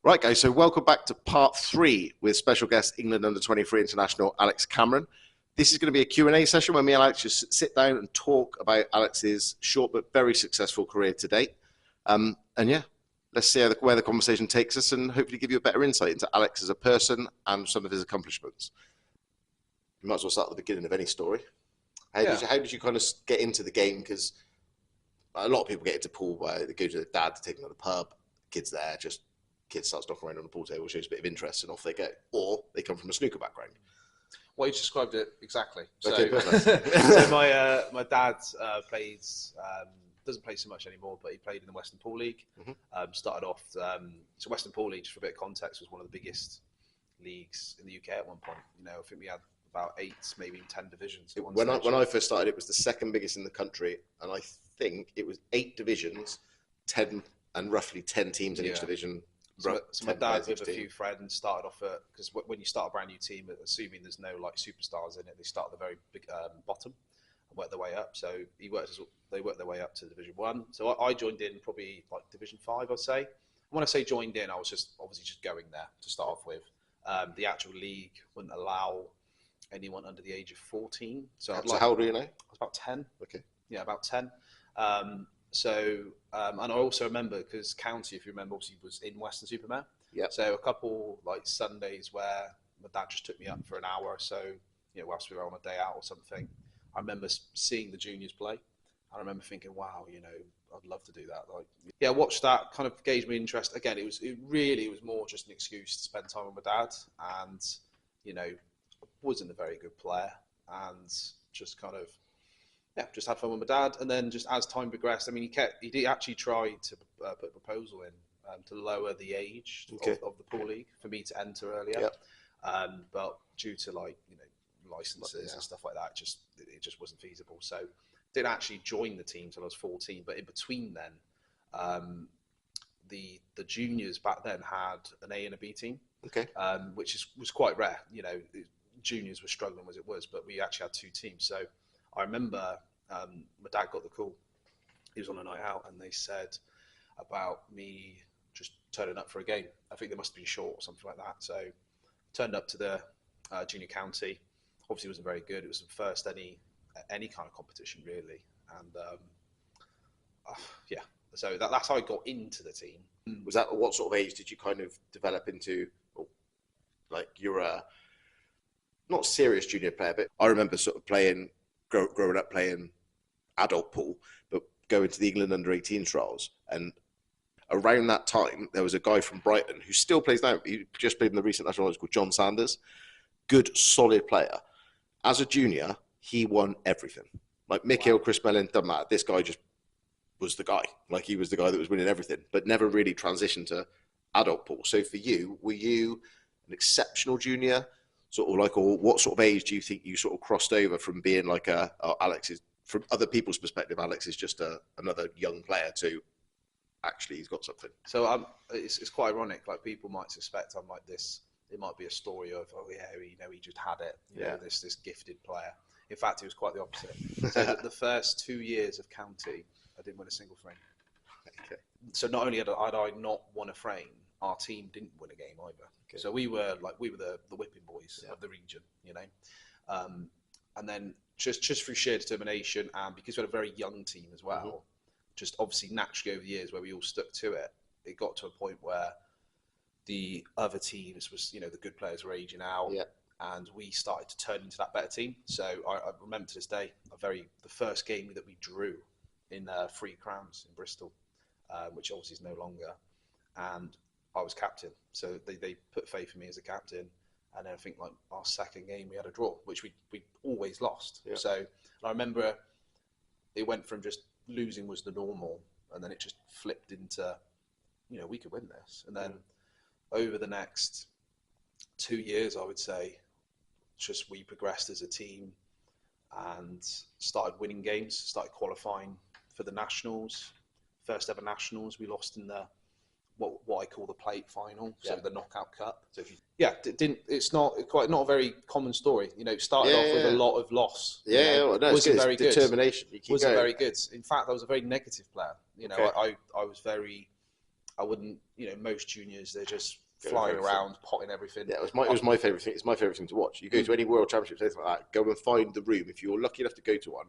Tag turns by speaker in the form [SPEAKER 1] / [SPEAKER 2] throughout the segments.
[SPEAKER 1] Right, guys, so welcome back to part 3 with special guest England Under-23 International Alex Cameron. This is going to be a Q&A session where me and Alex just sit down and talk about Alex's short but very successful career to date. And yeah, let's see where the conversation takes us and hopefully give you a better insight into Alex as a person and some of his accomplishments. You might as well start at the beginning of any story. How did you kind of get into the game? Because a lot of people get into pool by they go to their dad to take them to the pub, kids there, kids start knocking around on the pool table, shows a bit of interest, and off they go. Or they come from a snooker background.
[SPEAKER 2] Well, you described it exactly.
[SPEAKER 1] Okay, perfect.
[SPEAKER 2] So my dad doesn't play so much anymore, but he played in the Western Pool League. Started off, so Western Pool League, just for a bit of context, was one of the biggest leagues in the UK at one point. You know, I think we had about 8, maybe 10 divisions.
[SPEAKER 1] When I first started, it was the second biggest in the country, and I think it was 8 divisions, 10 and roughly 10 teams in each division.
[SPEAKER 2] So my dad with a few friends started off because when you start a brand new team, assuming there's no like superstars in it, they start at the very big bottom and work their way up. So they worked their way up to Division 1. So I joined in probably like Division 5, I'd say. When I say joined in, I was obviously just going there to start off with. The actual league wouldn't allow anyone under the age of 14. So
[SPEAKER 1] how old are you now?
[SPEAKER 2] I was about 10.
[SPEAKER 1] Okay.
[SPEAKER 2] Yeah, about 10. And I also remember, because County, if you remember, obviously was in Weston-super-Mare.
[SPEAKER 1] Yeah.
[SPEAKER 2] So a couple like Sundays where my dad just took me up for an hour or so, you know, whilst we were on a day out or something. I remember seeing the juniors play. I remember thinking, wow, you know, I'd love to do that. Like, yeah, watch that, kind of gauged my interest. Again, it really was more just an excuse to spend time with my dad, and you know, wasn't a very good player, and just kind of. Yeah, just had fun with my dad, and then just as time progressed, I mean, he did actually try to put a proposal in to lower the age of the pool league for me to enter earlier, but due to licenses and stuff like that, it just wasn't feasible. So didn't actually join the team till I was 14, but in between then, the juniors back then had an A and a B team, which was quite rare. You know, juniors were struggling as it was, but we actually had 2 teams. So I remember my dad got the call. He was on a night out, and they said about me just turning up for a game. I think they must have been short or something like that. So turned up to the junior county. Obviously, it wasn't very good. It was the first any kind of competition really, and So that's how I got into the team.
[SPEAKER 1] Was that what sort of age did you kind of develop into? Like you're a not serious junior player, but I remember sort of growing up playing adult pool, but going to the England Under-18 trials. And around that time, there was a guy from Brighton who still plays now. He just played in the recent national called John Sanders. Good, solid player. As a junior, he won everything. Like Mick Hill, Chris Mellon, doesn't matter. This guy just was the guy. Like he was the guy that was winning everything, but never really transitioned to adult pool. So for you, were you an exceptional junior? Sort of like, or what sort of age do you think you sort of crossed over from being like Alex is, from other people's perspective, Alex is just another young player to actually he's got something.
[SPEAKER 2] So it's quite ironic. Like people might suspect I'm like this. It might be a story of he just had it. You know, this gifted player. In fact, it was quite the opposite. So the first 2 years of county, I didn't win a single frame.
[SPEAKER 1] Okay.
[SPEAKER 2] So not only had I not won a frame, our team didn't win a game either. Okay. So we were the whipping boys of the region, you know. And then just through sheer determination, and because we had a very young team as well, just obviously naturally over the years where we all stuck to it, it got to a point where the other teams was, you know, the good players were aging out, and we started to turn into that better team. So I remember to this day the first game that we drew in 3 Crowns in Bristol, which obviously is no longer, and I was captain. So they put faith in me as a captain. And then I think like our second game, we had a draw, which we always lost. Yeah. So I remember it went from just losing was the normal, and then it just flipped into, you know, we could win this. And then over the next 2 years, I would say, just we progressed as a team and started winning games, started qualifying for the nationals. First ever nationals, we lost in the what I call the plate final, so the knockout cup. So it's not a very common story. You know, it started off with a lot of loss. Wasn't very good.
[SPEAKER 1] Determination.
[SPEAKER 2] Wasn't very good. In fact, I was a very negative player. You know, I was very I wouldn't, most juniors, they're just flying around, potting everything.
[SPEAKER 1] Yeah, it was my favourite thing. It's my favourite thing to watch. You go to any World Championships, anything like that, go and find the room. If you're lucky enough to go to one,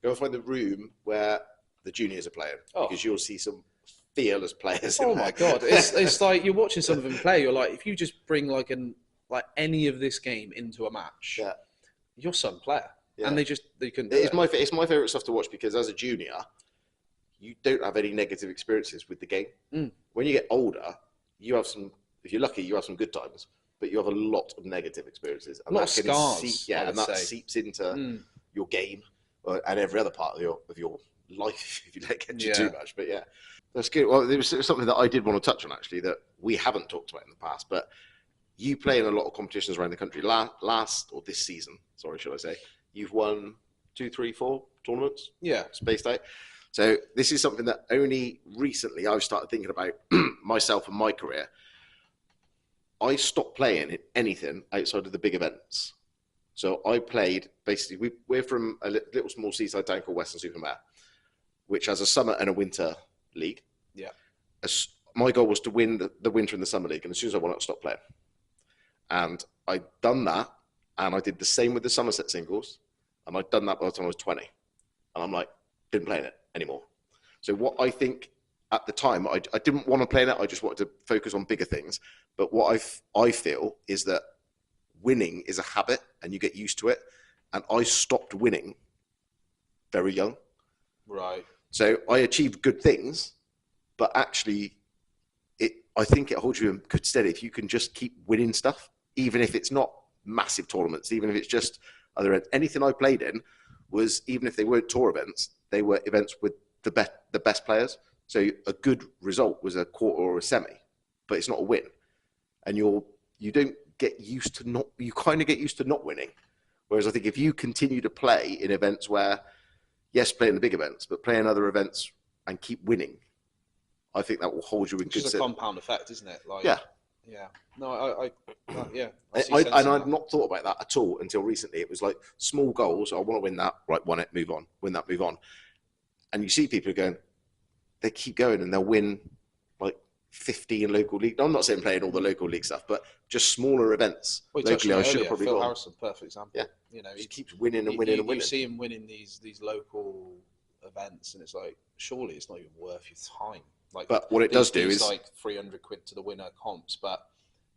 [SPEAKER 1] go and find the room where the juniors are playing, because you'll see some fearless players.
[SPEAKER 2] Oh my God. It's like you're watching some of them play. You're like, if you just bring like any of this game into a match, you're some player. Yeah. And they couldn't do it.
[SPEAKER 1] It's my favourite stuff to watch, because as a junior, you don't have any negative experiences with the game. When you get older, you have some, if you're lucky, you have some good times, but you have a lot of negative experiences. And
[SPEAKER 2] a lot of scars.
[SPEAKER 1] That seeps into your game and every other part of your life, if you let it get you too much. But yeah, that's good. Well, there was something that I did want to touch on, actually, that we haven't talked about in the past, but you play in a lot of competitions around the country. This season, should I say, you've won 2, 3, 4 tournaments.
[SPEAKER 2] Yeah.
[SPEAKER 1] Spaced out. So this is something that only recently I've started thinking about myself and my career. I stopped playing in anything outside of the big events. So I played, basically, we're from a little small seaside town called Weston-super-Mare, which has a summer and a winter league.
[SPEAKER 2] Yeah.
[SPEAKER 1] My goal was to win the winter and the summer league, and as soon as I won it, I stopped playing. And I'd done that, and I did the same with the Somerset singles, and I'd done that by the time I was 20. And I'm like, didn't play in it anymore. So what I think at the time, I didn't want to play in it, I just wanted to focus on bigger things. But what I feel is that winning is a habit, and you get used to it. And I stopped winning very young.
[SPEAKER 2] Right.
[SPEAKER 1] So I achieved good things, but actually, I think it holds you in good stead if you can just keep winning stuff, even if it's not massive tournaments, even if it's just other events. Anything I played in was, even if they weren't tour events, they were events with the best players. So a good result was a quarter or a semi, but it's not a win. And you don't get used to you kind of get used to not winning. Whereas I think if you continue to play in events where, yes, play in the big events, but play in other events and keep winning, I think that will hold you in good stead.
[SPEAKER 2] It's a compound effect, isn't it? Like,
[SPEAKER 1] yeah.
[SPEAKER 2] Yeah. No, yeah.
[SPEAKER 1] I'd not thought about that at all until recently. It was like small goals. I want to win that. Right, won it, move on. Win that, move on. And you see people going, they keep going and they'll win like 15 local league. I'm not saying playing all the local league stuff, but just smaller events.
[SPEAKER 2] Locally, I should have probably Phil Harrison, perfect example.
[SPEAKER 1] Yeah. He keeps winning and winning and winning.
[SPEAKER 2] You see him winning these local events, and it's like, surely it's not even worth your time. Like,
[SPEAKER 1] but what it does do is
[SPEAKER 2] like 300 quid to the winner comps, but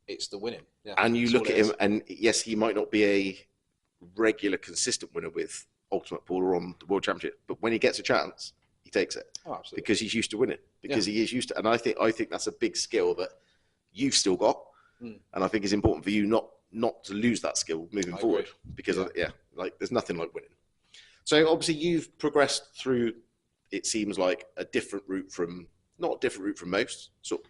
[SPEAKER 2] it's the winning. Yeah,
[SPEAKER 1] and you look at him, and yes, he might not be a regular, consistent winner with Ultimate Pool or on the World Championship, but when he gets a chance, he takes it.
[SPEAKER 2] Oh, absolutely.
[SPEAKER 1] Because he's used to winning. Because he is used to, and I think that's a big skill that you've still got, and I think it's important for you not to lose that skill moving forward. Because like there's nothing like winning. So obviously you've progressed through. It seems like a different route from. Not a different route from most. So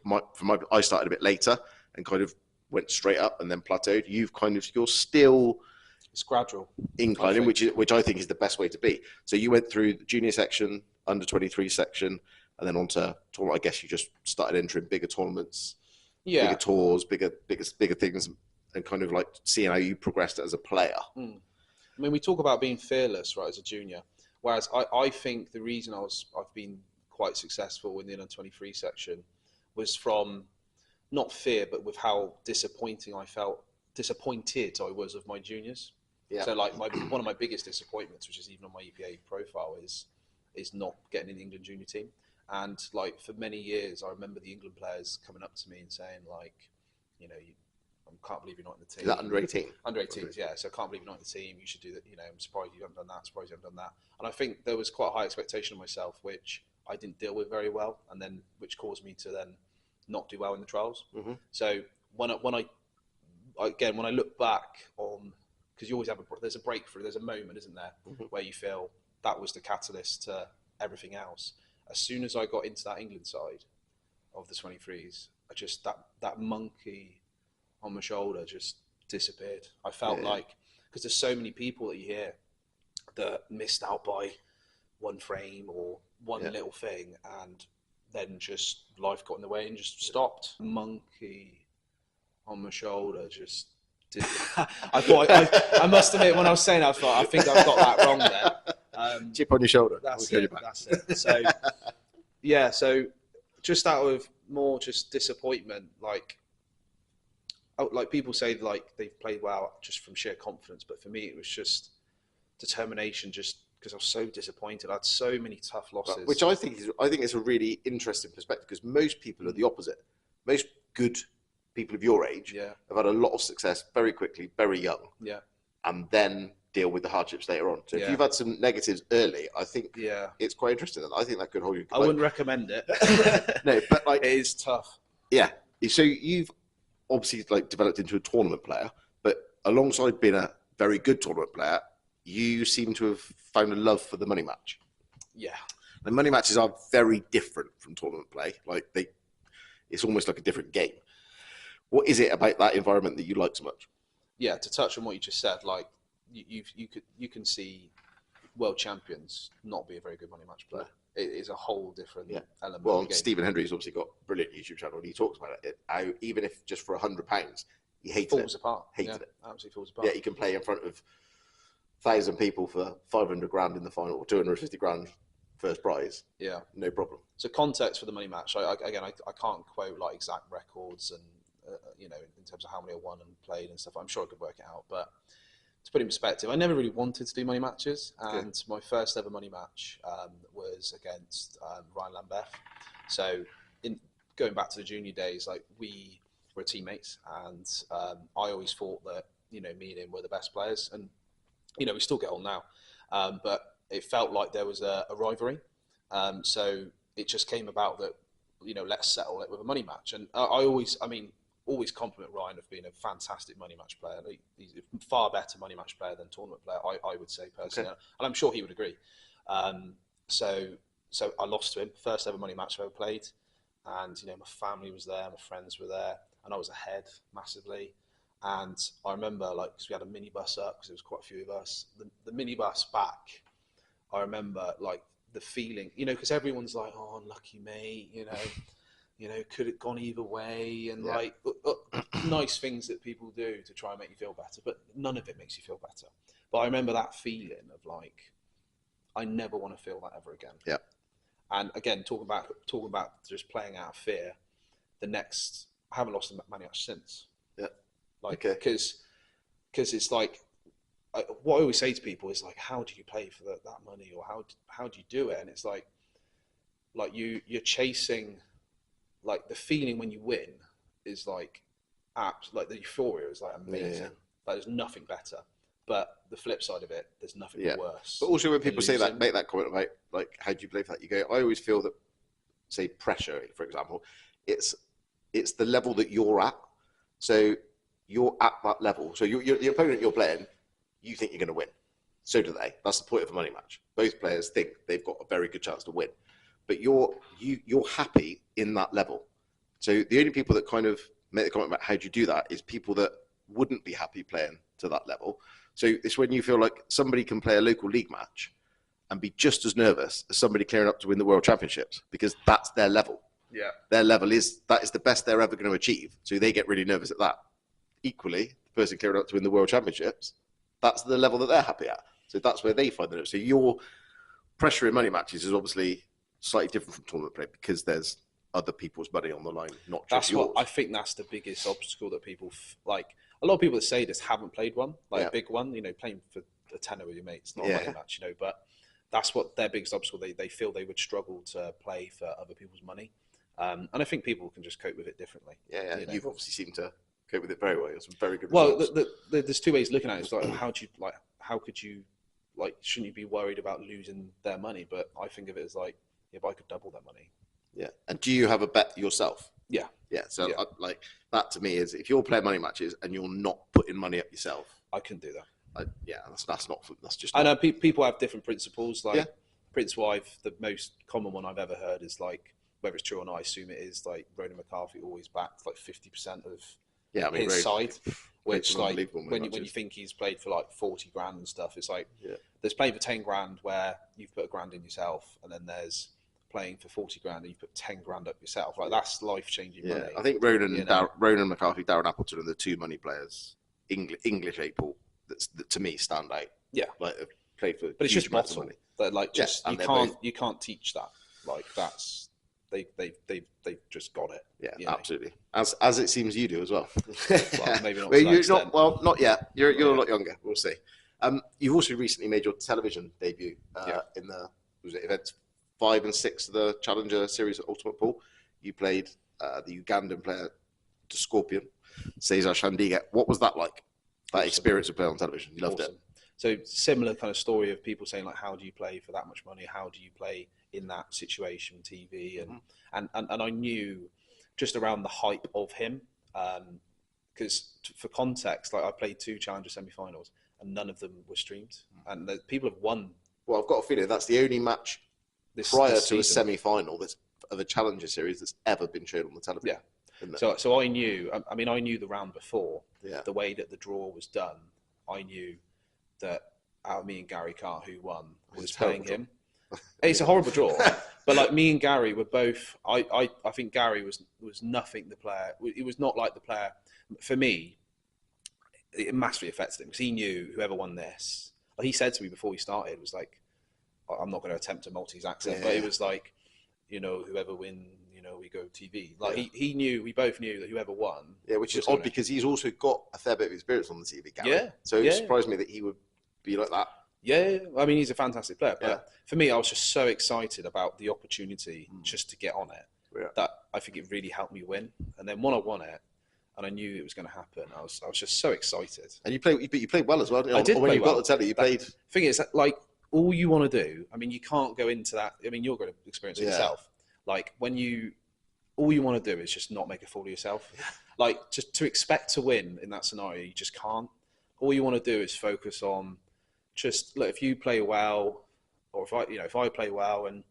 [SPEAKER 1] I started a bit later and kind of went straight up and then plateaued. You're still,
[SPEAKER 2] it's gradual
[SPEAKER 1] inclining, which I think is the best way to be. So you went through the junior section, under 23 section, and then onto tournament. I guess you just started entering bigger tournaments, bigger tours, bigger things, and kind of like seeing how you progressed as a player.
[SPEAKER 2] I mean, we talk about being fearless, right, as a junior. Whereas I think the reason I've been quite successful in the under-23 section was from not fear, but with how disappointed I was of my juniors. Yeah. So like one of my biggest disappointments, which is even on my EPA profile, is not getting in the England junior team. And like for many years, I remember the England players coming up to me and saying like, I can't believe you're not in the team.
[SPEAKER 1] Is that under 18?
[SPEAKER 2] Under 18s, yeah. So I can't believe you're not in the team. You should do that. I'm surprised you haven't done that. Surprised you haven't done that. And I think there was quite a high expectation of myself, which I didn't deal with very well, and then which caused me to then not do well in the trials. Mm-hmm. So when I look back on, because you always have there's a breakthrough, there's a moment, isn't there, where you feel that was the catalyst to everything else. As soon as I got into that England side of the 23s, I just that monkey on my shoulder just disappeared. I felt like, because there's so many people that you hear that missed out by one frame or one little thing, and then just life got in the way and just stopped. Monkey on my shoulder just did. I must admit, when I was saying that, I think I've got that wrong there.
[SPEAKER 1] Chip on your shoulder.
[SPEAKER 2] That's it. So yeah, so just out of more just disappointment. Like people say, like they've played well just from sheer confidence, but for me, it was just determination. Just because I was so disappointed, I had so many tough losses.
[SPEAKER 1] Which I think is a really interesting perspective, because most people are the opposite. Most good people of your age have had a lot of success very quickly, very young, and then deal with the hardships later on. So if you've had some negatives early, I think it's quite interesting. I think that could hold you.
[SPEAKER 2] I wouldn't recommend it.
[SPEAKER 1] No, but like
[SPEAKER 2] it is tough.
[SPEAKER 1] Yeah. So you've obviously like developed into a tournament player, but alongside being a very good tournament player, you seem to have found a love for the money match.
[SPEAKER 2] Yeah.
[SPEAKER 1] The money matches are very different from tournament play. It's almost like a different game. What is it about that environment that you like so much?
[SPEAKER 2] Yeah, to touch on what you just said, like you can see world champions not be a very good money match player. It is a whole different element.
[SPEAKER 1] Well,
[SPEAKER 2] of the game.
[SPEAKER 1] Stephen Hendry's obviously got a brilliant YouTube channel, and he talks about it. How even if just for £100, he hated it.
[SPEAKER 2] Falls apart.
[SPEAKER 1] Hated it.
[SPEAKER 2] Absolutely falls apart.
[SPEAKER 1] Yeah, he can play in front of 1,000 people for 500 grand in the final, or 250 grand first prize.
[SPEAKER 2] Yeah,
[SPEAKER 1] no problem.
[SPEAKER 2] So context for the money match. I can't quote like exact records and in terms of how many I won and played and stuff. I'm sure I could work it out, but to put it in perspective, I never really wanted to do money matches, and my first ever money match was against Ryan Lambeth. So going back to the junior days, like we were teammates, and I always thought that me and him were the best players, and we still get on now, but it felt like there was a rivalry. So it just came about that let's settle it with a money match, and I always compliment Ryan of being a fantastic money match player. He's a far better money match player than tournament player, I would say personally, and I'm sure he would agree. So I lost to him, first ever money match I ever played, and my family was there, my friends were there, and I was ahead massively. And I remember, because we had a minibus up, because there was quite a few of us, the minibus back, I remember the feeling, because everyone's like, oh, unlucky mate, could it gone either way, and nice things that people do to try and make you feel better, but none of it makes you feel better. But I remember that feeling of I never want to feel that ever again.
[SPEAKER 1] Yeah. And
[SPEAKER 2] again, talking about just playing out of fear, I haven't lost a money match since.
[SPEAKER 1] Yeah.
[SPEAKER 2] Because it's what I always say to people is how do you play for that money, or how do you do it? And it's you're chasing. The feeling when you win is the euphoria is amazing.
[SPEAKER 1] Yeah.
[SPEAKER 2] There's nothing better. But the flip side of it, there's nothing worse.
[SPEAKER 1] But also when people say that, make that comment about how do you play for that, you go, I always feel that, say pressure, for example, it's the level that you're at. So you're at that level. So the opponent you're playing, you think you're going to win. So do they. That's the point of a money match. Both players think they've got a very good chance to win. But you're happy in that level. So the only people that kind of make the comment about how do you do that is people that wouldn't be happy playing to that level. So it's when you feel like somebody can play a local league match and be just as nervous as somebody clearing up to win the World Championships, because that's their level.
[SPEAKER 2] Yeah.
[SPEAKER 1] Their level is the best they're ever going to achieve. So they get really nervous at that. Equally, the person clearing up to win the World Championships, that's the level that they're happy at. So that's where they find it. So your pressure in money matches is obviously slightly different from tournament play, because there's other people's money on the line, not just yours.
[SPEAKER 2] I think that's the biggest obstacle that people a lot of people that say this haven't played one, a big one, playing for a tenner with your mates, not a money match, but that's what their biggest obstacle. They feel they would struggle to play for other people's money. And I think people can just cope with it differently.
[SPEAKER 1] Yeah. You've obviously seemed to cope with it very well. It's some very good results.
[SPEAKER 2] Well, there's two ways of looking at it. It's how could you shouldn't you be worried about losing their money? But I think of it as if I could double that money.
[SPEAKER 1] Yeah. And do you have a bet yourself?
[SPEAKER 2] Yeah.
[SPEAKER 1] Yeah. So that to me is, if you're playing money matches and you're not putting money up yourself,
[SPEAKER 2] I couldn't do that.
[SPEAKER 1] That's just.
[SPEAKER 2] I know people have different principles. Prince Wife, the most common one I've ever heard is whether it's true or not, I assume it is, Ronan McCarthy always backed 50% of his side, which when you think he's played for 40 grand and stuff, it's there's playing for 10 grand where you've put a grand in yourself, and then there's playing for 40 grand and you put 10 grand up yourself. That's life-changing money.
[SPEAKER 1] I think Ronan McCarthy, Darren Appleton are the two money players, English people, that to me stand out.
[SPEAKER 2] Yeah.
[SPEAKER 1] They've played for,
[SPEAKER 2] but it's just bottle.
[SPEAKER 1] Money.
[SPEAKER 2] You can't teach that. That's they've just got it.
[SPEAKER 1] Yeah,
[SPEAKER 2] you know.
[SPEAKER 1] absolutely. As it seems you do as well.
[SPEAKER 2] Well, maybe not.
[SPEAKER 1] Well,
[SPEAKER 2] To that
[SPEAKER 1] you're
[SPEAKER 2] extent.
[SPEAKER 1] not. Well, not yet. You're a lot younger. We'll see. You've also recently made your television debut in the events 5 and 6 of the Challenger Series at Ultimate Pool. You played the Ugandan player, the Scorpion, Cesar Shandiga. What was that like? That experience of playing on television? You loved it.
[SPEAKER 2] So similar kind of story of people saying like, how do you play for that much money? How do you play in that situation, TV? And I knew just around the hype of him, because for context, like I played 2 Challenger semi-finals and none of them were streamed, and people have won.
[SPEAKER 1] Well, I've got a feeling that's the only match prior to a semi-final that's of a Challenger Series that's ever been shown on the television.
[SPEAKER 2] Yeah. So I knew. I mean, I knew the round before.
[SPEAKER 1] Yeah.
[SPEAKER 2] The way that the draw was done, I knew that out of me and Gary Carr, who won, was playing him. It's a horrible draw, but like me and Gary were both. I think Gary was nothing the player. It was not like the player. For me, it massively affected him because he knew whoever won this. Like he said to me before we started, it was like, I'm not going to attempt a Maltese accent, but it was like, whoever win, we go TV. Like he knew, we both knew that whoever won.
[SPEAKER 1] Yeah, which is odd because he's also got a fair bit of experience on the TV, Gary.
[SPEAKER 2] Yeah.
[SPEAKER 1] So it surprised me that he would be like that.
[SPEAKER 2] Yeah, I mean, he's a fantastic player. But for me, I was just so excited about the opportunity just to get on it that I think it really helped me win. And then when I won it, and I knew it was going to happen, I was just so excited.
[SPEAKER 1] And you played well as well.
[SPEAKER 2] I did
[SPEAKER 1] when
[SPEAKER 2] play
[SPEAKER 1] you
[SPEAKER 2] well.
[SPEAKER 1] got the telly, you played.
[SPEAKER 2] Thing is, like, all you want to do, I mean, you can't go into that. I mean, you're going to experience it yourself. Like, all you want to do is just not make a fool of yourself. Like, just to expect to win in that scenario, you just can't. All you want to do is focus on just, look, if you play well, or if I play well and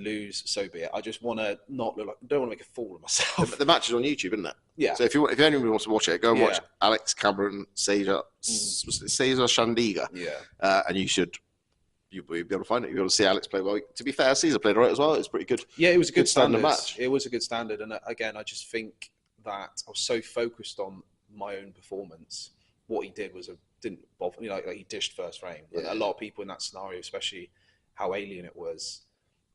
[SPEAKER 2] lose, so be it. I just want to don't want to make a fool of myself.
[SPEAKER 1] The match is on YouTube, isn't it?
[SPEAKER 2] Yeah.
[SPEAKER 1] So if anyone wants to watch it, go and watch Alex Cameron, Cesar Shandiga.
[SPEAKER 2] Yeah.
[SPEAKER 1] And you'll be able to find it. You'll be able to see Alex play well. To be fair, Cesar played right as well. It's pretty good.
[SPEAKER 2] Yeah, it was a good standard
[SPEAKER 1] match.
[SPEAKER 2] It was a good standard. And again, I just think that I was so focused on my own performance. What he did was didn't bother. Like he dished first frame. Yeah. A lot of people in that scenario, especially how alien it was,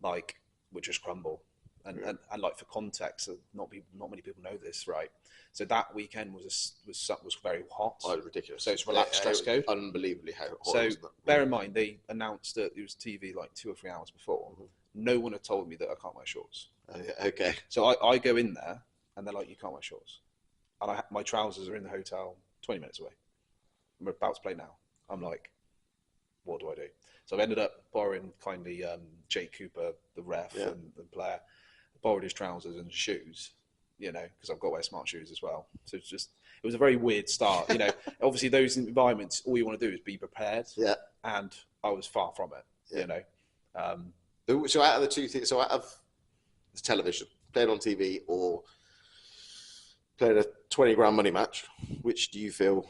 [SPEAKER 2] like would just crumble. And like for context, not many people know this, right? So that weekend was very hot.
[SPEAKER 1] Oh, it was ridiculous.
[SPEAKER 2] So it's relaxed dress code.
[SPEAKER 1] Unbelievably hot.
[SPEAKER 2] So bear in mind, they announced that it was TV like 2 or 3 hours before. No one had told me that I can't wear shorts.
[SPEAKER 1] Okay.
[SPEAKER 2] So I go in there and they're like, you can't wear shorts. And my trousers are in the hotel 20 minutes away. I'm about to play now. I'm like, what do I do? So I've ended up borrowing kindly Jake Cooper, the ref and the player, borrowed his trousers and shoes, because I've got to wear smart shoes as well. So it was a very weird start. Obviously those environments, all you want to do is be prepared.
[SPEAKER 1] Yeah.
[SPEAKER 2] And I was far from it,
[SPEAKER 1] So out of the two things, out of the television, playing on TV or playing a 20 grand money match, which do you feel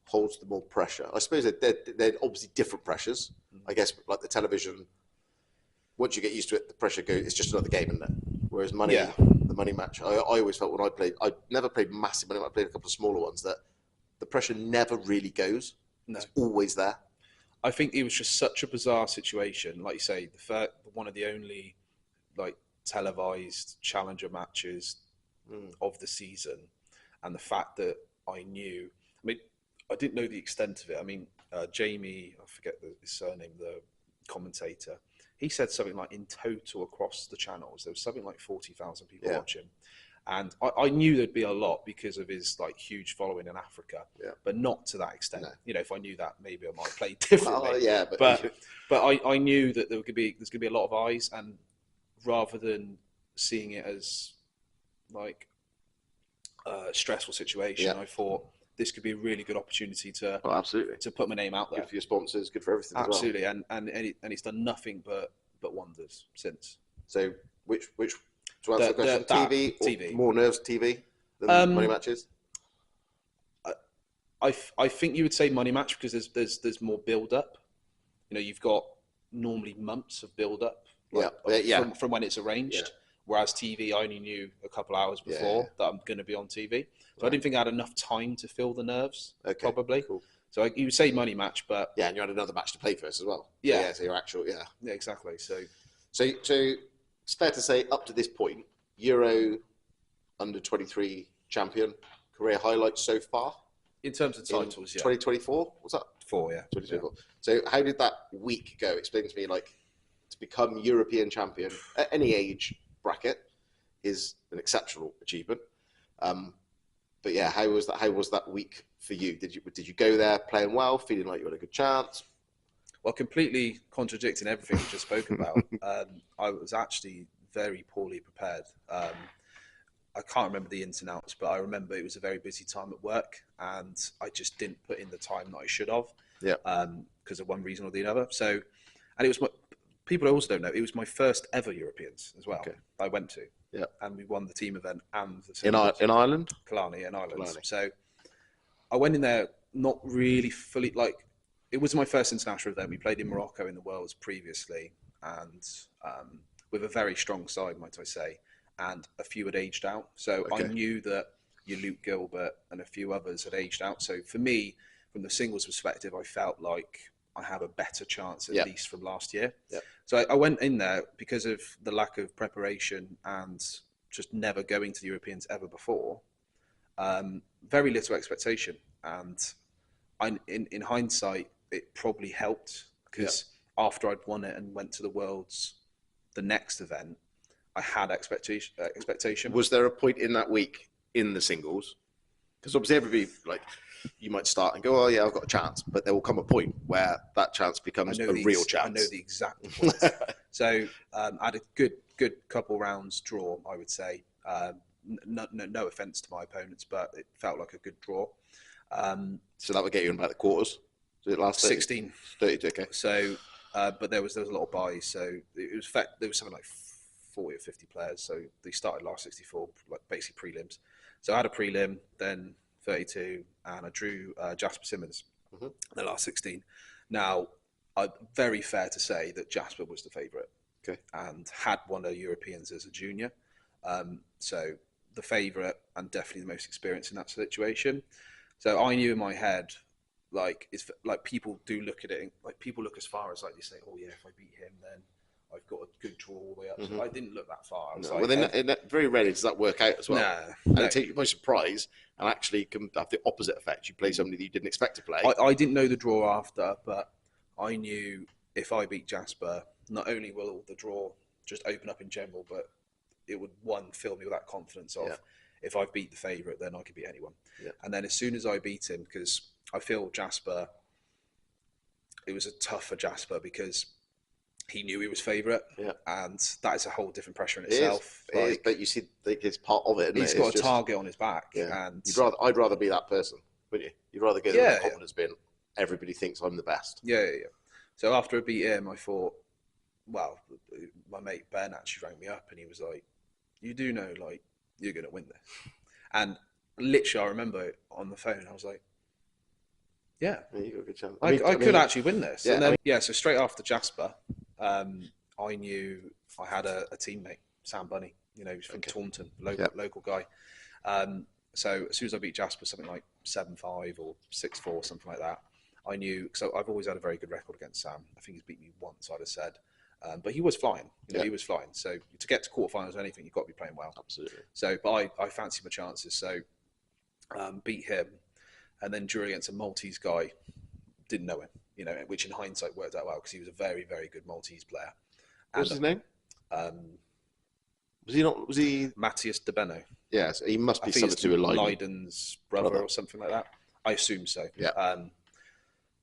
[SPEAKER 1] holds the more pressure? I suppose they're obviously different pressures. I guess like the television, once you get used to it, the pressure goes. It's just another game, isn't it? Whereas the money match, I always felt when I never played massive money. I played a couple of smaller ones that the pressure never really goes. No. It's always there.
[SPEAKER 2] I think it was just such a bizarre situation. Like you say, one of the only like televised challenger matches of the season, and the fact that I knew. I mean, I didn't know the extent of it. I mean, Jamie, I forget his surname, the commentator, he said something like in total across the channels, there was something like 40,000 people watching. And I knew there'd be a lot because of his like huge following in Africa, but not to that extent. No. If I knew that, maybe I might play differently. But I knew that there's going to be a lot of eyes, and rather than seeing it as like a stressful situation, I thought this could be a really good opportunity to put my name out there.
[SPEAKER 1] Good for your sponsors, good for everything.
[SPEAKER 2] Absolutely, as well. and it's done nothing but wonders since.
[SPEAKER 1] So which to answer the question, TV or more nerves TV than money matches?
[SPEAKER 2] I think you would say money match because there's more build up. You've got normally months of build up. From when it's arranged. Yeah. Whereas TV, I only knew a couple hours before that I'm going to be on TV. So I didn't think I had enough time to feel the nerves, probably. Cool. So you would say money match, but...
[SPEAKER 1] Yeah, and you had another match to play first as well.
[SPEAKER 2] Yeah.
[SPEAKER 1] So your actual,
[SPEAKER 2] Yeah, exactly. So
[SPEAKER 1] it's fair to say up to this point, Euro under 23 champion, career highlights so far
[SPEAKER 2] In terms of titles, yeah.
[SPEAKER 1] 2024, was that?
[SPEAKER 2] 4, yeah.
[SPEAKER 1] 2024. So how did that week go? Explain to me, like, to become European champion at any age bracket is an exceptional achievement. But yeah, how was that? How was that week for you? Did you go there playing well, feeling like you had a good chance?
[SPEAKER 2] Well, completely contradicting everything we just spoke about. I was actually very poorly prepared. I can't remember the ins and outs, but I remember it was a very busy time at work, and I just didn't put in the time that I should have.
[SPEAKER 1] Yeah.
[SPEAKER 2] Because of one reason or the other. So, and it was people also don't know, it was my first ever Europeans as well.
[SPEAKER 1] Okay.
[SPEAKER 2] I went to.
[SPEAKER 1] Yeah.
[SPEAKER 2] And we won the team event and the
[SPEAKER 1] in Ireland.
[SPEAKER 2] Killarney in Ireland.
[SPEAKER 1] Killarney.
[SPEAKER 2] So I went in there not really fully, like, it was my first international event. We played in Morocco in the Worlds previously, and with a very strong side, might I say, and a few had aged out. So
[SPEAKER 1] Okay.
[SPEAKER 2] I knew that your Luke Gilbert and a few others had aged out. So for me, from the singles perspective, I felt like I had a better chance at least from last year.
[SPEAKER 1] Yeah.
[SPEAKER 2] So I went in there because of the lack of preparation and just never going to the Europeans ever before. Very little expectation, and in hindsight, it probably helped because after I'd won it and went to the Worlds, the next event, I had expectation.
[SPEAKER 1] Was there a point in that week in the singles? Because obviously everybody, like, you might start and go, oh yeah, I've got a chance, but there will come a point where that chance becomes a real chance.
[SPEAKER 2] I know the exact point. So I had a good couple rounds draw, I would say. No offense to my opponents, but it felt like a good draw.
[SPEAKER 1] So that would get you in about the quarters. Did it last
[SPEAKER 2] 16.
[SPEAKER 1] 32, okay.
[SPEAKER 2] So, but there was a lot of buys. So it was there was something like 40 or 50 players. So they started last 64, like basically prelims. So I had a prelim, then 32, and I drew Jasper Simmons in the last 16. Now, very fair to say that Jasper was the favourite, and had won a Europeans as a junior. So the favourite and definitely the most experienced in that situation. So I knew in my head, like, it's like people do look at it, like people look as far as, like, they say, oh yeah, if I beat him, then I've got a good draw all the way up. So I didn't look that far.
[SPEAKER 1] No. Well, then very rarely does that work out as well. And it takes you by surprise and actually can have the opposite effect. You play somebody that you didn't expect to play.
[SPEAKER 2] I didn't know the draw after, but I knew if I beat Jasper, not only will the draw just open up in general, but it would, fill me with that confidence of if I beat the favourite, then I could beat anyone.
[SPEAKER 1] Yeah.
[SPEAKER 2] And then as soon as I beat him, because I feel Jasper, it was a tougher Jasper because he knew he was favourite, and that is a whole different pressure in itself.
[SPEAKER 1] It is, but you see, it's part of it.
[SPEAKER 2] He's got a target on his back, and
[SPEAKER 1] I'd rather be that person, wouldn't you? You'd rather go there with confidence being everybody thinks I'm the best.
[SPEAKER 2] Yeah. So after I beat him, I thought, well, my mate Ben actually rang me up and he was like, "You do know, like, you're going to win this." And literally, I remember on the phone, I was like, "Yeah,
[SPEAKER 1] you got a good chance.
[SPEAKER 2] I could actually win this." Yeah, and then, so straight after Jasper, I knew I had a teammate, Sam Bunny. You know, he's from Taunton, local guy. So as soon as I beat Jasper, something like 7-5 or 6-4, something like that, I knew, because I've always had a very good record against Sam. I think he's beat me once, I'd have said. But he was flying. He was flying. So to get to quarterfinals or anything, you've got to be playing well.
[SPEAKER 1] Absolutely.
[SPEAKER 2] So, but I fancied my chances. So beat him, and then drew against a Maltese guy. Didn't know him, which in hindsight worked out well because he was a very, very good Maltese player.
[SPEAKER 1] What was his name? Was he
[SPEAKER 2] Matthias De Benno?
[SPEAKER 1] Yeah, so he must be something to do with
[SPEAKER 2] Leiden's brother or something like that. I assume so.
[SPEAKER 1] Yeah.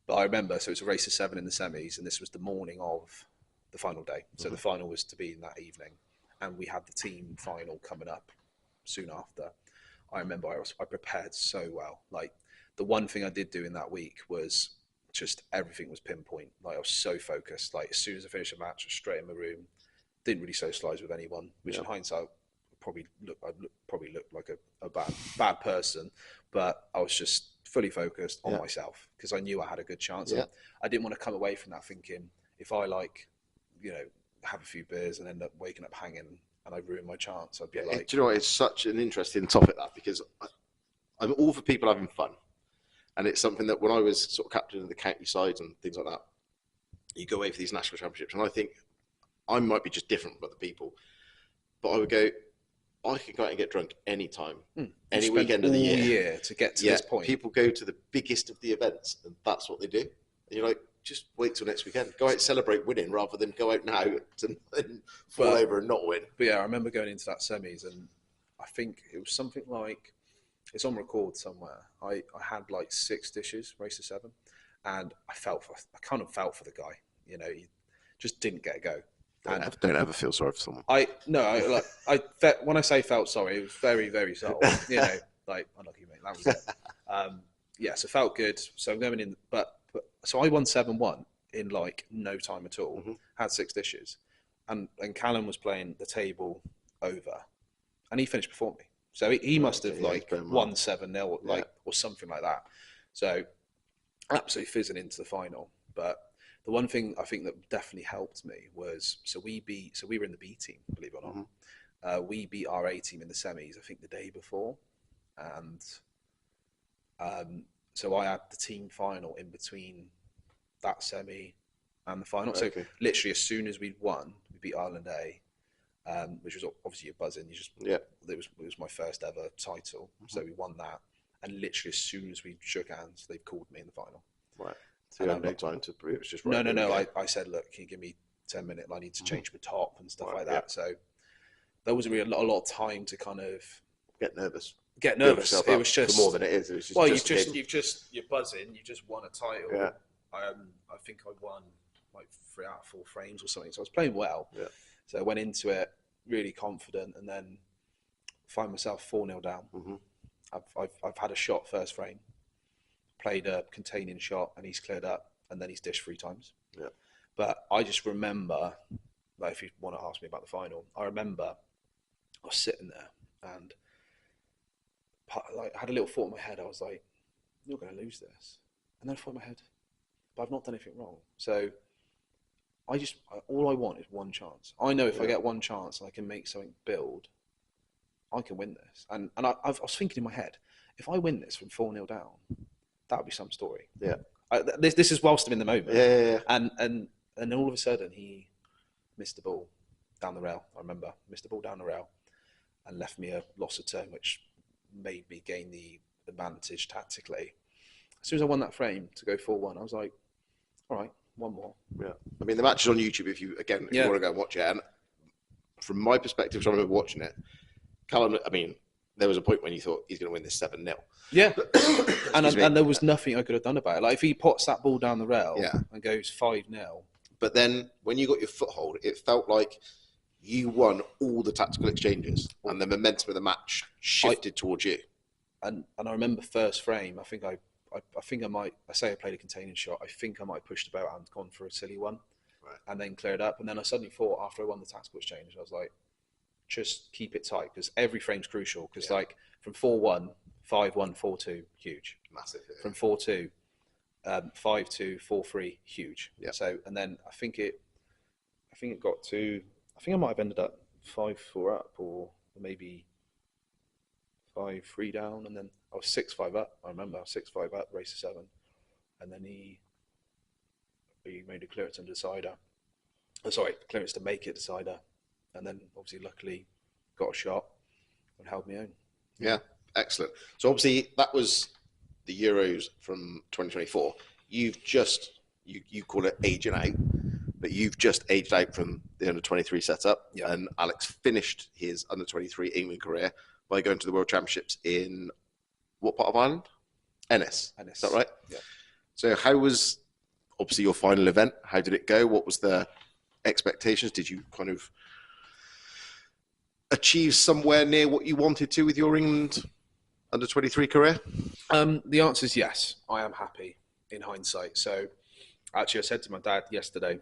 [SPEAKER 2] But I remember, so it was a race of 7 in the semis, and this was the morning of the final day. So the final was to be in that evening, and we had the team final coming up soon after. I remember I prepared so well. Like, the one thing I did do in that week was just everything was pinpoint. Like, I was so focused. Like, as soon as I finished a match, I was straight in my room. Didn't really socialise with anyone, which in hindsight probably looked like a bad person. But I was just fully focused on myself because I knew I had a good chance.
[SPEAKER 1] Yeah.
[SPEAKER 2] I didn't want to come away from that thinking, if I have a few beers and end up waking up hanging and I ruin my chance, I'd be like...
[SPEAKER 1] Do you know what? It's such an interesting topic, that, because I'm all for people having fun. And it's something that when I was sort of captain of the county sides and things like that, you go away for these national championships, and I think I might be just different from other people. but I would go, I can go out and get drunk anytime, any
[SPEAKER 2] You spent
[SPEAKER 1] weekend of the
[SPEAKER 2] all
[SPEAKER 1] year.
[SPEAKER 2] to get to
[SPEAKER 1] Yeah,
[SPEAKER 2] this point.
[SPEAKER 1] people go to the biggest of the events, and that's what they do. And you're like, just wait till next weekend. Go out, celebrate winning, rather than go out now and fall over and not win.
[SPEAKER 2] But yeah, I remember going into that semis, and I think it was something like, it's on record somewhere. I had like 6 dishes, race of 7, and I kind of felt for the guy. You know, he just didn't get a go.
[SPEAKER 1] Don't ever feel sorry for someone.
[SPEAKER 2] When I say felt sorry, it was very, very subtle. You know, like, unlucky mate, that was it. Yeah, so felt good. So I'm going in, but so I won 7-1 in like no time at all. Had 6 dishes, and Callum was playing the table over, and he finished before me. So he must have won 7-0, or something like that. So absolutely fizzing into the final. But the one thing I think that definitely helped me was, so we were in the B team, believe it or not. We beat our A team in the semis, I think the day before, and so I had the team final in between that semi and the final. Okay. So literally, as soon as we'd won, we beat Ireland A, which was obviously a buzzing. It was my first ever title, so we won that. And literally, as soon as we shook hands, they called me in the final.
[SPEAKER 1] Right. So you had no time to prove it was just
[SPEAKER 2] right. No. I said, look, can you give me 10 minutes? I need to change my top and stuff like that. Yeah. So there wasn't really a lot of time to kind of
[SPEAKER 1] get nervous.
[SPEAKER 2] It was just
[SPEAKER 1] more than it is. It was
[SPEAKER 2] just you're buzzing. You just won a title.
[SPEAKER 1] Yeah.
[SPEAKER 2] I think I won like 3 out of 4 frames or something. So I was playing well.
[SPEAKER 1] Yeah.
[SPEAKER 2] So I went into it really confident, and then find myself 4-0 down. I've had a shot first frame, played a containing shot, and he's cleared up, and then he's dished 3 times.
[SPEAKER 1] Yeah.
[SPEAKER 2] But I just remember, like, if you want to ask me about the final, I remember I was sitting there and I had a little thought in my head. I was like, you're going to lose this. And then I thought in my head, but I've not done anything wrong. So all I want is one chance. I know if I get one chance and I can make something build, I can win this. And I was thinking in my head, if I win this from 4-0 down, that would be some story.
[SPEAKER 1] Yeah.
[SPEAKER 2] This is whilst I'm in the moment.
[SPEAKER 1] Yeah.
[SPEAKER 2] And then all of a sudden he missed the ball down the rail. I remember missed the ball down the rail and left me a loss of turn, which made me gain the advantage tactically. As soon as I won that frame to go 4-1, I was like, all right, one more.
[SPEAKER 1] Yeah. I mean, the match is on YouTube if you want to go and watch it. And from my perspective, so I remember watching it, Callum, I mean, there was a point when you thought he's going to win this 7-0.
[SPEAKER 2] Yeah. and there was nothing I could have done about it. Like, if he pots that ball down the rail and goes 5-0.
[SPEAKER 1] But then when you got your foothold, it felt like you won all the tactical exchanges and the momentum of the match shifted towards you.
[SPEAKER 2] And I remember first frame, I think I played a containing shot. I think I might have pushed about and gone for a silly one, and then cleared up. And then I suddenly thought, after I won the tactical exchange, I was like, just keep it tight, because every frame's crucial. Because like from 4-1, 5-1, 4-2, huge,
[SPEAKER 1] massive. Yeah.
[SPEAKER 2] From 4-2, 5-2, 4-3, huge.
[SPEAKER 1] Yeah.
[SPEAKER 2] So, and then I think it got to, I think I might have ended up 5-4 up, or maybe 5-3 down, and then I was 6-5 up. I remember I was 6-5 up, race of 7, and then he made a clearance and decider. Clearance to make it decider, and then obviously luckily got a shot and held me own.
[SPEAKER 1] Yeah, excellent. So obviously that was the Euros from 2024. You've just you call it aging out, but you've just aged out from the under-23 setup, and Alex finished his under-23 England career by going to the World Championships in what part of Ireland? Ennis. Is that right?
[SPEAKER 2] Yeah.
[SPEAKER 1] So how was, obviously, your final event? How did it go? What was the expectations? Did you kind of achieve somewhere near what you wanted to with your England under-23 career?
[SPEAKER 2] The answer is yes. I am happy in hindsight. So actually I said to my dad yesterday,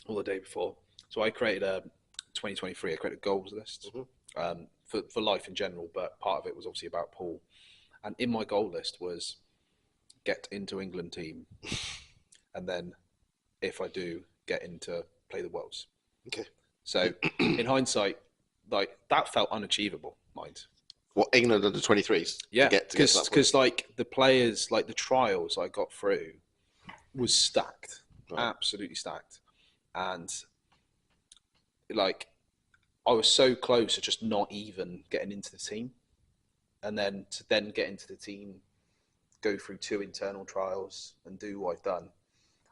[SPEAKER 2] or the day before, so I created a 2023, I created a goals list. For life in general, but part of it was obviously about Paul. And in my goal list was get into England team, and then if I do, get into play the Worlds.
[SPEAKER 1] Okay.
[SPEAKER 2] So in hindsight, like, that felt unachievable, mind.
[SPEAKER 1] What, England under 23s?
[SPEAKER 2] Yeah, because like the players, like the trials I got through was stacked, absolutely stacked, and like I was so close to just not even getting into the team, and then to then get into the team, go through 2 internal trials, and do what I've done.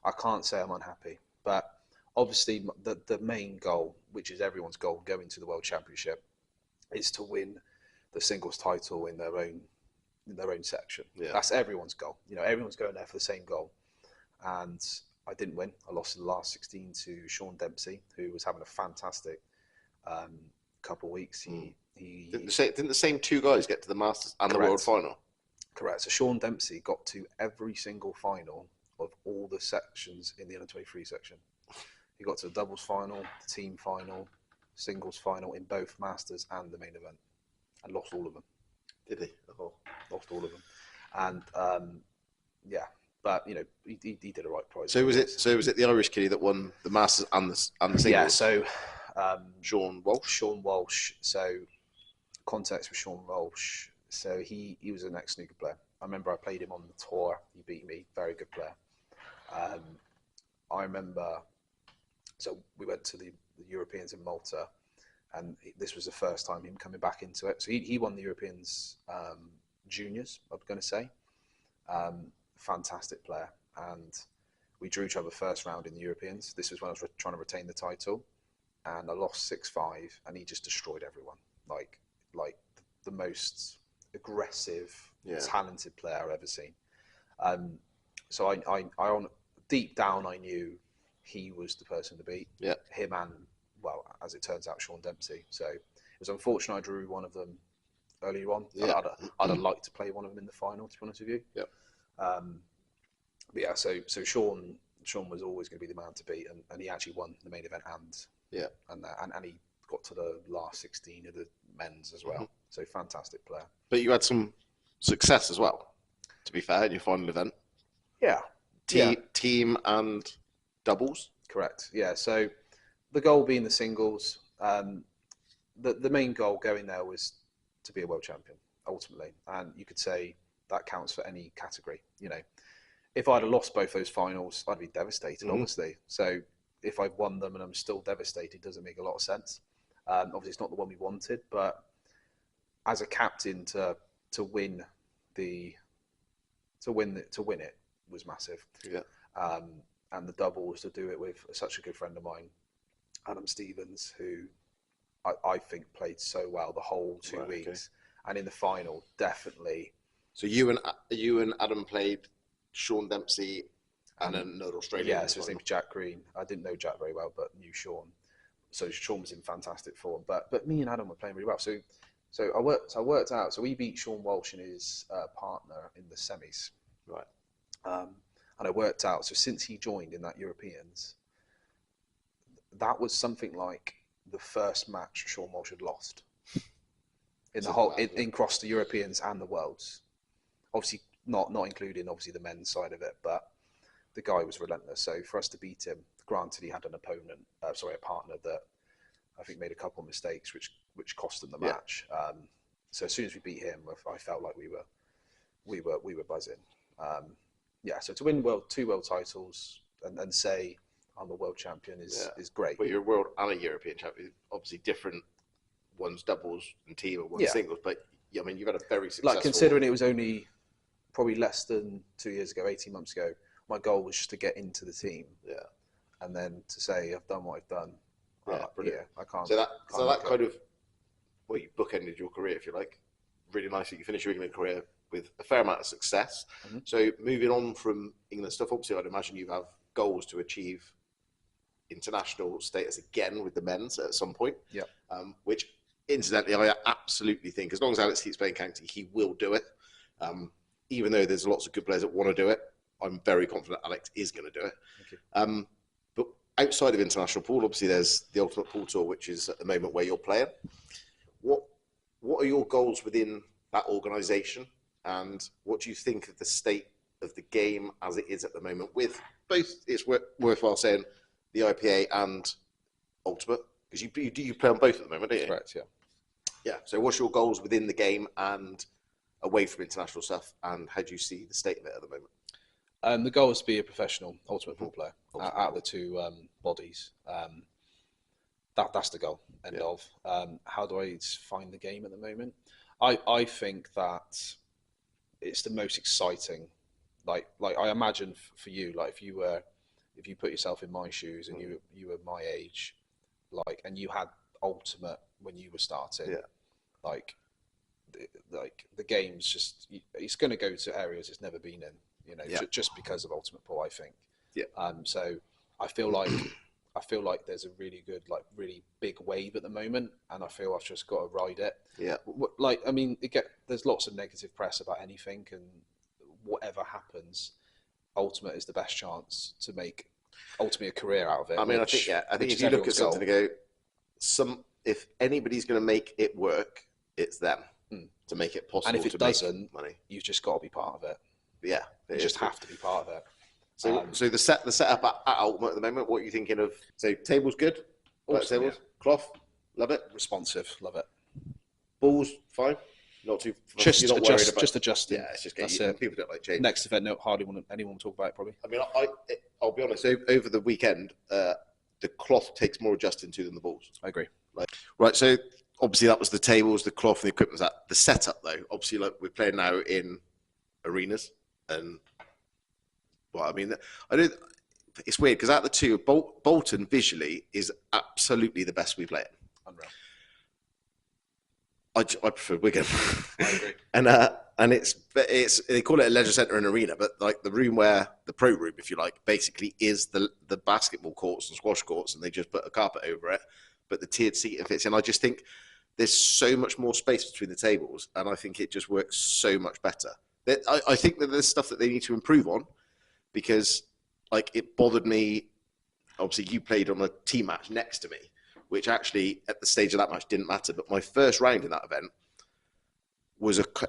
[SPEAKER 2] I can't say I'm unhappy, but obviously the main goal, which is everyone's goal, going to the World Championship, is to win the singles title in their own section.
[SPEAKER 1] Yeah.
[SPEAKER 2] That's everyone's goal. You know, everyone's going there for the same goal, and I didn't win. I lost in the last 16 to Sean Dempsey, who was having a fantastic couple of weeks.
[SPEAKER 1] Didn't the same 2 guys get to the Masters and the World Final?
[SPEAKER 2] Correct. So Sean Dempsey got to every single final of all the sections in the under-23 section. He got to the doubles final, the team final, singles final in both Masters and the main event, and lost all of them.
[SPEAKER 1] Did he? Oh.
[SPEAKER 2] Lost all of them, and yeah, but you know he did a right prize.
[SPEAKER 1] So was it the Irish kiddie that won the Masters and the singles?
[SPEAKER 2] Yeah. So
[SPEAKER 1] Sean Walsh.
[SPEAKER 2] Sean Walsh. So context with Sean Walsh. So he was an ex-snooker player. I remember I played him on the tour. He beat me. Very good player. I remember. So we went to the Europeans in Malta, and this was the first time him coming back into it. So he won the Europeans juniors, I'm going to say. Fantastic player. And we drew each other first round in the Europeans. This was when I was trying to retain the title. And I lost 6-5, and he just destroyed everyone. Like the most aggressive, talented player I've ever seen. So I deep down, I knew he was the person to beat.
[SPEAKER 1] Yeah.
[SPEAKER 2] Him and, well, as it turns out, Sean Dempsey. So it was unfortunate I drew one of them earlier on.
[SPEAKER 1] Yeah.
[SPEAKER 2] I'd have liked to play one of them in the final, to be honest with you.
[SPEAKER 1] Yeah.
[SPEAKER 2] But yeah, so Sean was always going to be the man to beat, and he actually won the main event and he got to the last 16 of the men's as well. So fantastic player.
[SPEAKER 1] But you had some success as well, to be fair, in your final event.
[SPEAKER 2] Yeah.
[SPEAKER 1] Team and doubles.
[SPEAKER 2] Correct. Yeah. So the goal being the singles, the main goal going there was to be a world champion ultimately, and you could say that counts for any category. You know, if I'd have lost both those finals, I'd be devastated, obviously. So if I've won them and I'm still devastated, doesn't make a lot of sense. Obviously, it's not the one we wanted, but as a captain, to win it was massive.
[SPEAKER 1] Yeah.
[SPEAKER 2] And the doubles, to do it with such a good friend of mine, Adam Stevens, who I think played so well the whole 2 weeks, okay. And in the final, definitely.
[SPEAKER 1] So you and Adam played Sean Dempsey and another Australian.
[SPEAKER 2] Yeah, so his name's Jack Green. I didn't know Jack very well, but knew Sean. So Sean was in fantastic form. But me and Adam were playing really well. So I worked out. So we beat Sean Walsh and his partner in the semis.
[SPEAKER 1] Right.
[SPEAKER 2] And I worked out. So since he joined in that Europeans, that was something like the first match Sean Walsh had lost in the whole in across the Europeans and the Worlds. Obviously, not including obviously the men's side of it, but the guy was relentless. So for us to beat him, granted he had an opponent, a partner that I think made a couple of mistakes which cost him the match. So as soon as we beat him, I felt like we were buzzing. So to win two world titles and say I'm a world champion is great.
[SPEAKER 1] But you're a world and a European champion, obviously different. One's doubles and team and one's singles, but I mean you've had a very successful.
[SPEAKER 2] Like considering it was only probably less than 2 years ago, 18 months ago, my goal was just to get into the team.
[SPEAKER 1] Yeah.
[SPEAKER 2] And then to say I've done what I've done.
[SPEAKER 1] Yeah, brilliant.
[SPEAKER 2] I can't.
[SPEAKER 1] So that kind of, well, you bookended your career, if you like. Really nice that you finished your England career with a fair amount of success. Mm-hmm. So moving on from England stuff, obviously I'd imagine you have goals to achieve international status again with the men's at some point.
[SPEAKER 2] Yeah.
[SPEAKER 1] Which incidentally, I absolutely think as long as Alex keeps playing county, he will do it. Even though there's lots of good players that want to do it, I'm very confident Alex is going to do it.
[SPEAKER 2] Okay.
[SPEAKER 1] But outside of international pool, obviously there's the Ultimate Pool Tour, which is at the moment where you're playing. What are your goals within that organisation, and what do you think of the state of the game as it is at the moment? With both, it's worthwhile saying the IPA and Ultimate, because you play on both at the moment, don't you?
[SPEAKER 2] Correct. Yeah.
[SPEAKER 1] Yeah. So what's your goals within the game and away from international stuff, and how do you see the state of it at the moment?
[SPEAKER 2] The goal is to be a professional Ultimate Pool player out of the two bodies. that's the goal. End of. How do I find the game at the moment? I think that it's the most exciting. Like I imagine for you, like if you put yourself in my shoes and you were my age, like, and you had Ultimate when you were starting, like the game's just, it's going to go to areas it's never been in, just because of Ultimate Pool, I think. So I feel like there's a really good, like really big wave at the moment, and I feel I've just got to ride it. Like, I mean, there's lots of negative press about anything, and whatever happens, Ultimate is the best chance to make ultimately a career out of it.
[SPEAKER 1] I mean, I think if you look at something and go, if anybody's going to make it work, it's them to make it possible.
[SPEAKER 2] And if it doesn't,
[SPEAKER 1] money,
[SPEAKER 2] you've just got to be part of it.
[SPEAKER 1] Yeah,
[SPEAKER 2] you just have to be part of it.
[SPEAKER 1] So the setup at Ultimate at the moment, what are you thinking of? So tables good,
[SPEAKER 2] Awesome,
[SPEAKER 1] tables, cloth, love it,
[SPEAKER 2] responsive, love it.
[SPEAKER 1] Balls fine, not too.
[SPEAKER 2] Just
[SPEAKER 1] you're not worried about,
[SPEAKER 2] just adjusting.
[SPEAKER 1] Yeah, it's just getting. People don't like change.
[SPEAKER 2] Next event, no, hardly anyone will talk about it probably.
[SPEAKER 1] I mean, I'll be honest. Over the weekend, the cloth takes more adjusting to than the balls.
[SPEAKER 2] I agree.
[SPEAKER 1] Right, so obviously that was the tables, the cloth, and the equipment. That the setup though. Obviously, like we're playing now in arenas, and well, I mean, it's weird because out of the two, Bolton visually is absolutely the best we play in.
[SPEAKER 2] Unreal.
[SPEAKER 1] I prefer Wigan.
[SPEAKER 2] I agree.
[SPEAKER 1] And it's they call it a leisure centre and arena, but like the room where the pro room, if you like, basically is the basketball courts and squash courts, and they just put a carpet over it. But the tiered seating fits in. I just think there's so much more space between the tables, and I think it just works so much better. I think that there's stuff that they need to improve on, because like it bothered me. Obviously, you played on a team match next to me, which actually at the stage of that match didn't matter. But my first round in that event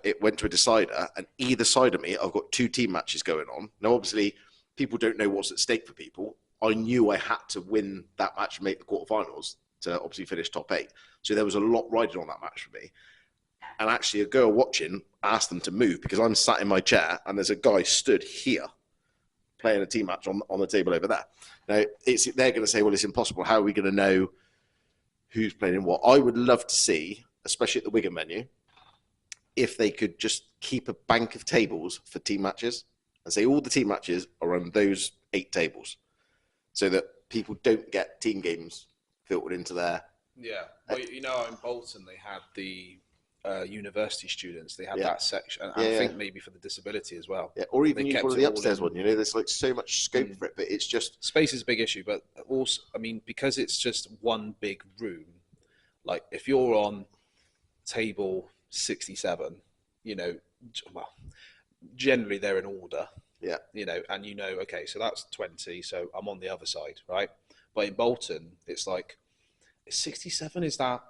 [SPEAKER 1] it went to a decider, and either side of me, I've got two team matches going on. Now, obviously, people don't know what's at stake for people. I knew I had to win that match and make the quarterfinals to obviously finish top 8. So there was a lot riding on that match for me. And actually, a girl watching asked them to move because I'm sat in my chair and there's a guy stood here playing a team match on the table over there. Now, they're going to say, well, it's impossible. How are we going to know who's playing in what? I would love to see, especially at the Wigan venue, if they could just keep a bank of tables for team matches and say all the team matches are on those 8 tables so that people don't get team games filtered into there.
[SPEAKER 2] Yeah. Well, in Bolton, they had the university students. They had that section. And I think maybe for the disability as well.
[SPEAKER 1] Yeah, or even use one of the upstairs one. There's like so much scope for it, but it's just...
[SPEAKER 2] Space is a big issue, but also, I mean, because it's just one big room, like if you're on table 67, well, generally they're in order.
[SPEAKER 1] Yeah.
[SPEAKER 2] And okay, so that's 20, so I'm on the other side, right? But in Bolton, it's like, is 67, is that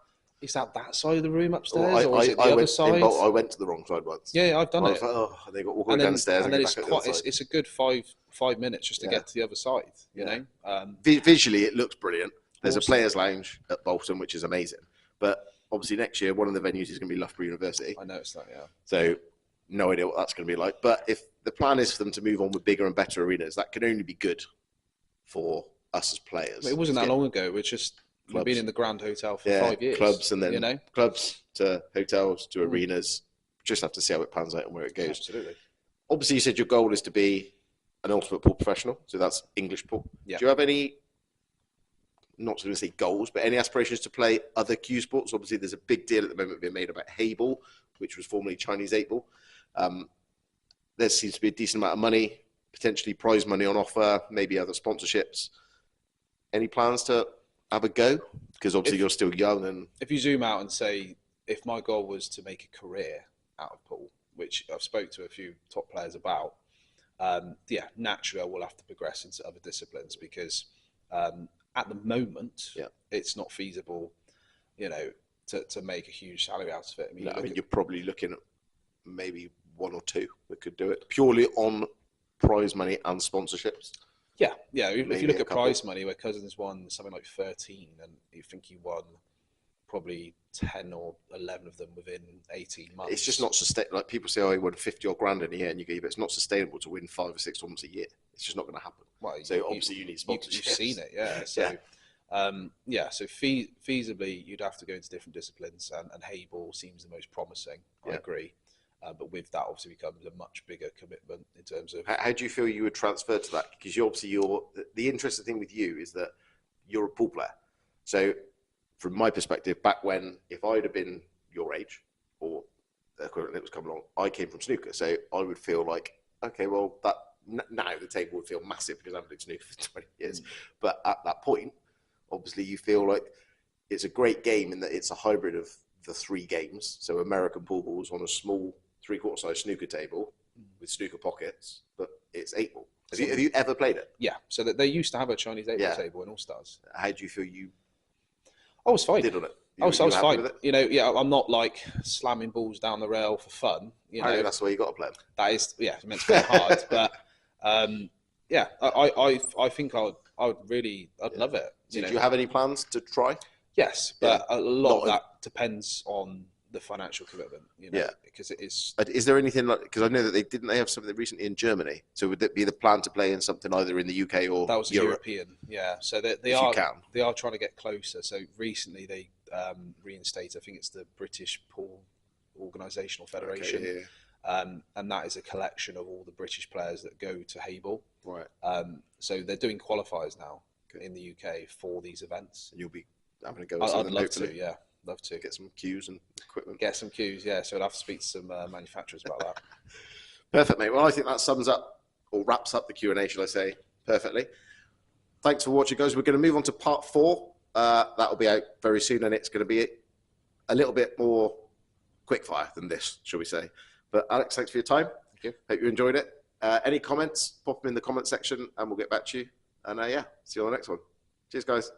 [SPEAKER 2] side of the room upstairs, or is it the other side?
[SPEAKER 1] I went to the wrong side once.
[SPEAKER 2] Yeah, I've done it.
[SPEAKER 1] I was like, they got walking down the stairs
[SPEAKER 2] and then it's a good five minutes just to get to the other side, you know?
[SPEAKER 1] Visually, it looks brilliant. There's a players' lounge at Bolton, which is amazing. But obviously next year, one of the venues is going to be Loughborough University.
[SPEAKER 2] I noticed that, yeah.
[SPEAKER 1] So no idea what that's going to be like. But if the plan is for them to move on with bigger and better arenas, that can only be good for us as players.
[SPEAKER 2] It wasn't that long ago. We're just... We've been in the Grand Hotel for 5 years.
[SPEAKER 1] Clubs, and then clubs to hotels to arenas. Just have to see how it pans out and where it goes.
[SPEAKER 2] Absolutely.
[SPEAKER 1] Obviously, you said your goal is to be an Ultimate Pool professional, so that's English pool.
[SPEAKER 2] Yeah.
[SPEAKER 1] Do you have any, not going to say goals, but any aspirations to play other Q sports? Obviously, there's a big deal at the moment being made about Hayball, which was formerly Chinese 8-ball. There seems to be a decent amount of money, potentially prize money on offer, maybe other sponsorships. Any plans to have a go? Because obviously you're still young. And
[SPEAKER 2] if you zoom out and say, if my goal was to make a career out of pool, which I've spoke to a few top players about, naturally I will have to progress into other disciplines because at the moment it's not feasible, to make a huge salary out of it.
[SPEAKER 1] I mean, you're probably looking at maybe 1 or 2 that could do it purely on prize money and sponsorships.
[SPEAKER 2] Yeah. If you look at prize money, where Cousins won something like 13, and you think he won probably 10 or 11 of them within 18 months.
[SPEAKER 1] It's just not sustainable. Like people say, he won 50 odd grand in a year, and you go, but it's not sustainable to win 5 or 6 tournaments a year. It's just not going to happen.
[SPEAKER 2] Well,
[SPEAKER 1] so obviously you need sponsorship.
[SPEAKER 2] You've seen it, yeah. So Yeah, so feasibly, you'd have to go into different disciplines, and Hayball seems the most promising. I
[SPEAKER 1] Yeah.
[SPEAKER 2] agree. But with that, obviously, becomes a much bigger commitment in terms of.
[SPEAKER 1] How do you feel you would transfer to that? Because the interesting thing with you is that you're a pool player. So from my perspective, back when, if I'd have been your age or the equivalent that was coming along, I came from snooker. So I would feel like, okay, well, that now the table would feel massive because I've been snooker for 20 years. But at that point, obviously, you feel like it's a great game in that it's a hybrid of the 3 games. So American pool balls on a small 3/4 size snooker table with snooker pockets, but it's 8 ball. Have you ever played it?
[SPEAKER 2] Yeah, so that they used to have a Chinese 8 ball table in All Stars.
[SPEAKER 1] How do you feel you
[SPEAKER 2] I was fine.
[SPEAKER 1] did on it?
[SPEAKER 2] I was fine. You know, yeah, I'm not like slamming balls down the rail for fun. You know,
[SPEAKER 1] that's the way you got to play them.
[SPEAKER 2] That is, yeah, it's meant to play hard, but yeah, I think I'd love it.
[SPEAKER 1] Did you have any plans to try?
[SPEAKER 2] Yes, but a lot of that depends on the financial commitment. You know, because it is.
[SPEAKER 1] Is there anything like? Because I know that they have something recently in Germany. So would it be the plan to play in something either in the UK or
[SPEAKER 2] that was
[SPEAKER 1] Europe?
[SPEAKER 2] European? Yeah, so they are trying to get closer. So recently they reinstated. I think it's the British Pool Organisational Federation.
[SPEAKER 1] Okay,
[SPEAKER 2] and that is a collection of all the British players that go to Hayball.
[SPEAKER 1] Right.
[SPEAKER 2] So they're doing qualifiers now in the UK for these events.
[SPEAKER 1] And you'll be having a go.
[SPEAKER 2] I'd love to. Yeah, love to
[SPEAKER 1] get some cues and equipment.
[SPEAKER 2] Get some cues. Yeah. So I'd have to speak to some manufacturers about that.
[SPEAKER 1] Perfect, mate. Well, I think that sums up or wraps up the Q&A, shall I say, perfectly. Thanks for watching, guys. We're going to move on to part 4. That'll be out very soon, and it's going to be a little bit more quickfire than this, shall we say. But Alex, thanks for your time.
[SPEAKER 2] Thank you.
[SPEAKER 1] Hope you enjoyed it. Any comments, pop them in the comment section and we'll get back to you. And yeah, see you on the next one. Cheers, guys.